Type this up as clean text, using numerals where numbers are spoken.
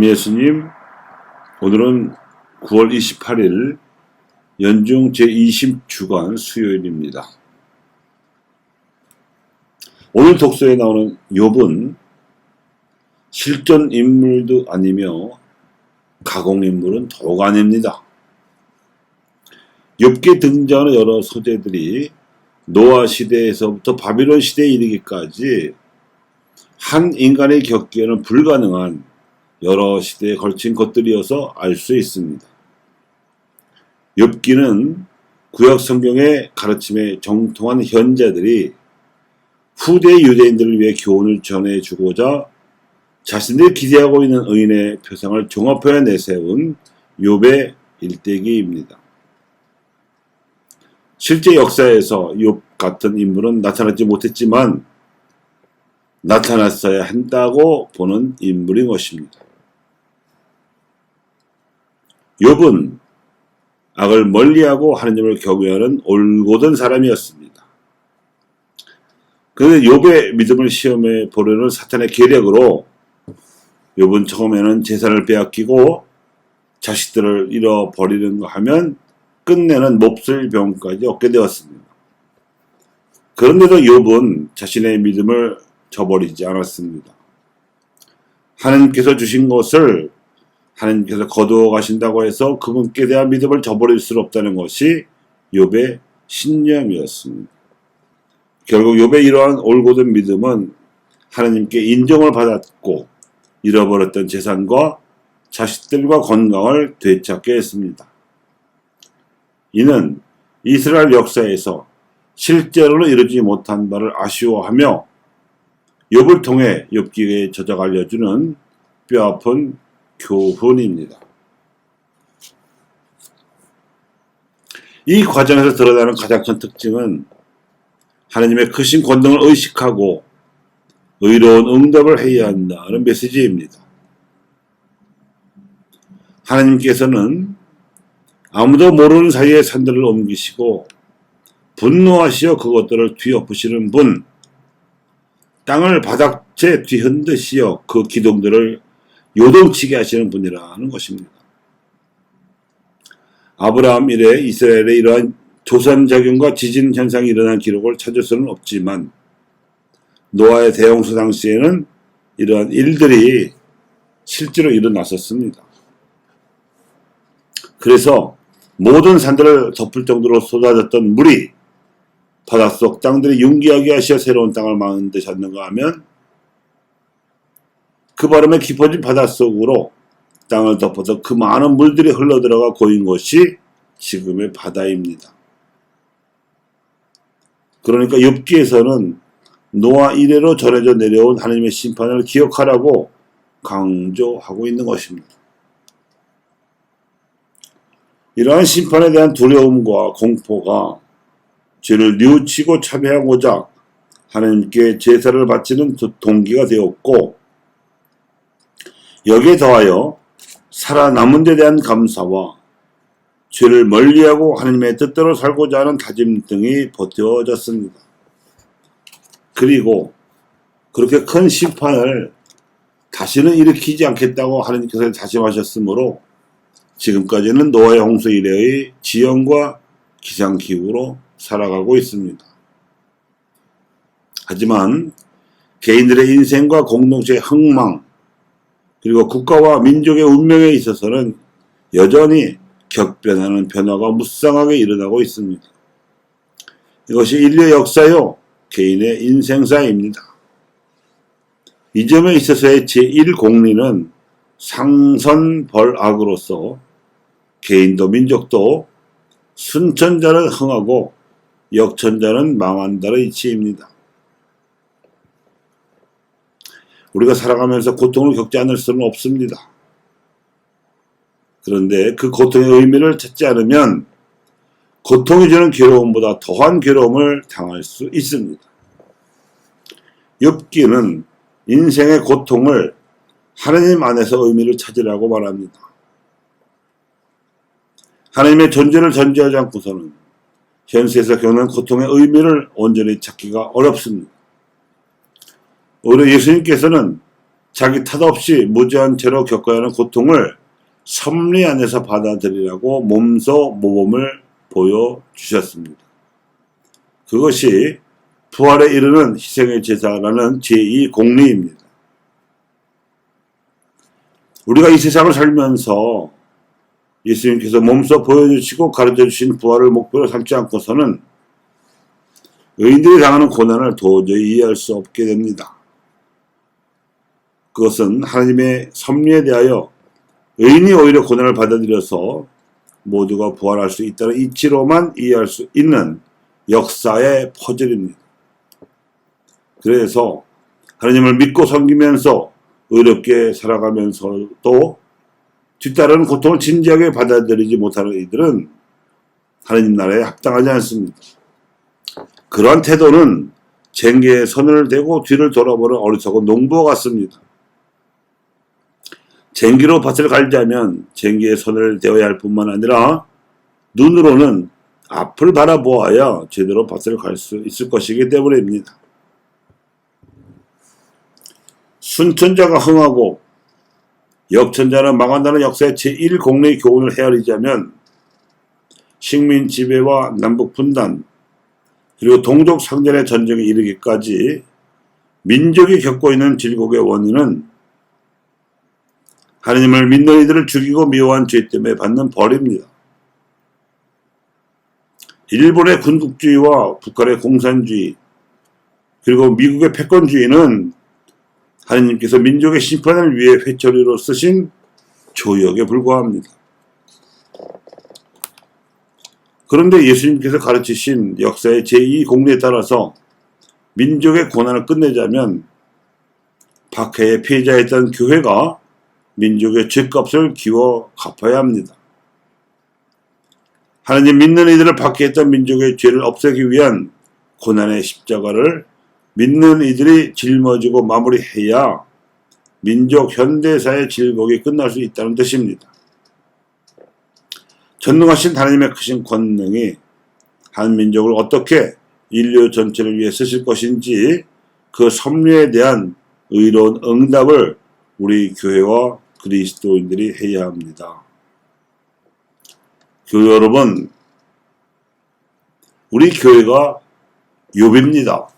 참 예수님, 오늘은 9월 28일 연중 제20주간 수요일입니다. 오늘 독서에 나오는 욥은 실존 인물도 아니며 가공 인물은 더욱 아닙니다. 욥기에 등장하는 여러 소재들이 노아 시대에서부터 바빌론 시대에 이르기까지 한 인간이 겪기에는 불가능한 여러 시대에 걸친 것들이어서 알 수 있습니다. 욥기는 구약 성경의 가르침에 정통한 현자들이 후대 유대인들을 위해 교훈을 전해주고자 자신들이 기대하고 있는 의인의 표상을 종합하여 내세운 욥의 일대기입니다. 실제 역사에서 욥 같은 인물은 나타나지 못했지만 나타났어야 한다고 보는 인물인 것입니다. 욥은 악을 멀리하고 하느님을 경외하는 올곧은 사람이었습니다. 그런데 욥의 믿음을 시험해 보려는 사탄의 계략으로 욥은 처음에는 재산을 빼앗기고 자식들을 잃어버리는가 하면 끝내는 몹쓸 병까지 얻게 되었습니다. 그런데도 욥은 자신의 믿음을 저버리지 않았습니다. 하나님께서 주신 것을 하나님께서 거두어 가신다고 해서 그분께 대한 믿음을 저버릴 수 없다는 것이 욥의 신념이었습니다. 결국 욥의 이러한 올곧은 믿음은 하나님께 인정을 받았고 잃어버렸던 재산과 자식들과 건강을 되찾게 했습니다. 이는 이스라엘 역사에서 실제로는 이루지 못한 바를 아쉬워하며 욥을 통해 욥기의 저자가 알려주는 뼈아픈 교훈입니다. 이 과정에서 드러나는 가장 큰 특징은 하나님의 크신 권능을 의식하고 의로운 응답을 해야 한다는 메시지입니다. 하나님께서는 아무도 모르는 사이에 산들을 옮기시고 분노하시어 그것들을 뒤엎으시는 분, 땅을 바닥채 뒤흔드시어 그 기둥들을 요동치게 하시는 분이라는 것입니다. 아브라함 이래 이스라엘에 이러한 조산작용과 지진 현상이 일어난 기록을 찾을 수는 없지만 노아의 대홍수 당시에는 이러한 일들이 실제로 일어났었습니다. 그래서 모든 산들을 덮을 정도로 쏟아졌던 물이 바닷속 땅들이 융기하게 하시어 새로운 땅을 만드셨는가 하면 그 바람에 깊어진 바닷속으로 땅을 덮어서 그 많은 물들이 흘러들어가 고인 것이 지금의 바다입니다. 그러니까 욥기에서는 노아 이래로 전해져 내려온 하나님의 심판을 기억하라고 강조하고 있는 것입니다. 이러한 심판에 대한 두려움과 공포가 죄를 뉘우치고 참회하고자 하나님께 제사를 바치는 동기가 되었고 여기에 더하여 살아남은 데 대한 감사와 죄를 멀리하고 하나님의 뜻대로 살고자 하는 다짐 등이 버텨졌습니다. 그리고 그렇게 큰 심판을 다시는 일으키지 않겠다고 하나님께서 다짐하셨으므로 지금까지는 노아의 홍수 이래의 지형과 기상기후로 살아가고 있습니다. 하지만 개인들의 인생과 공동체의 흥망 그리고 국가와 민족의 운명에 있어서는 여전히 격변하는 변화가 무쌍하게 일어나고 있습니다. 이것이 인류의 역사요 개인의 인생사입니다. 이 점에 있어서의 제1공리는 상선벌악으로서 개인도 민족도 순천자는 흥하고 역천자는 망한다는 이치입니다. 우리가 살아가면서 고통을 겪지 않을 수는 없습니다. 그런데 그 고통의 의미를 찾지 않으면 고통이 주는 괴로움보다 더한 괴로움을 당할 수 있습니다. 욥기는 인생의 고통을 하나님 안에서 의미를 찾으라고 말합니다. 하나님의 존재를 전제하지 않고서는 현세에서 겪는 고통의 의미를 온전히 찾기가 어렵습니다. 오히려 예수님께서는 자기 탓 없이 무죄한 채로 겪어야 하는 고통을 섭리 안에서 받아들이라고 몸소 모범을 보여주셨습니다. 그것이 부활에 이르는 희생의 제사라는 제2공리입니다. 우리가 이 세상을 살면서 예수님께서 몸소 보여주시고 가르쳐주신 부활을 목표로 삼지 않고서는 의인들이 당하는 고난을 도저히 이해할 수 없게 됩니다. 그것은 하나님의 섭리에 대하여 의인이 오히려 고난을 받아들여서 모두가 부활할 수 있다는 이치로만 이해할 수 있는 역사의 퍼즐입니다. 그래서 하나님을 믿고 섬기면서 의롭게 살아가면서도 뒤따르는 고통을 진지하게 받아들이지 못하는 이들은 하나님 나라에 합당하지 않습니다. 그러한 태도는 쟁기에 손을 대고 뒤를 돌아보는 어리석은 농부와 같습니다. 쟁기로 밭을 갈자면 쟁기에 손을 대어야 할 뿐만 아니라 눈으로는 앞을 바라보아야 제대로 밭을 갈 수 있을 것이기 때문입니다. 순천자가 흥하고 역천자는 망한다는 역사의 제1공리 교훈을 헤아리자면 식민 지배와 남북 분단 그리고 동족 상전의 전쟁에 이르기까지 민족이 겪고 있는 질곡의 원인은 하나님을 믿는 이들을 죽이고 미워한 죄 때문에 받는 벌입니다. 일본의 군국주의와 북한의 공산주의 그리고 미국의 패권주의는 하나님께서 민족의 심판을 위해 회초리로 쓰신 조역에 불과합니다. 그런데 예수님께서 가르치신 역사의 제2공리에 따라서 민족의 고난을 끝내자면 박해의 피해자였던 교회가 민족의 죄값을 기워 갚아야 합니다. 하나님 믿는 이들을 박해했던 민족의 죄를 없애기 위한 고난의 십자가를 믿는 이들이 짊어지고 마무리해야 민족 현대사의 질곡이 끝날 수 있다는 뜻입니다. 전능하신 하나님의 크신 권능이 한 민족을 어떻게 인류 전체를 위해 쓰실 것인지 그 섭리에 대한 의로운 응답을 우리 교회와 그리스도인들이 해야 합니다. 교회 여러분, 우리 교회가 욥입니다.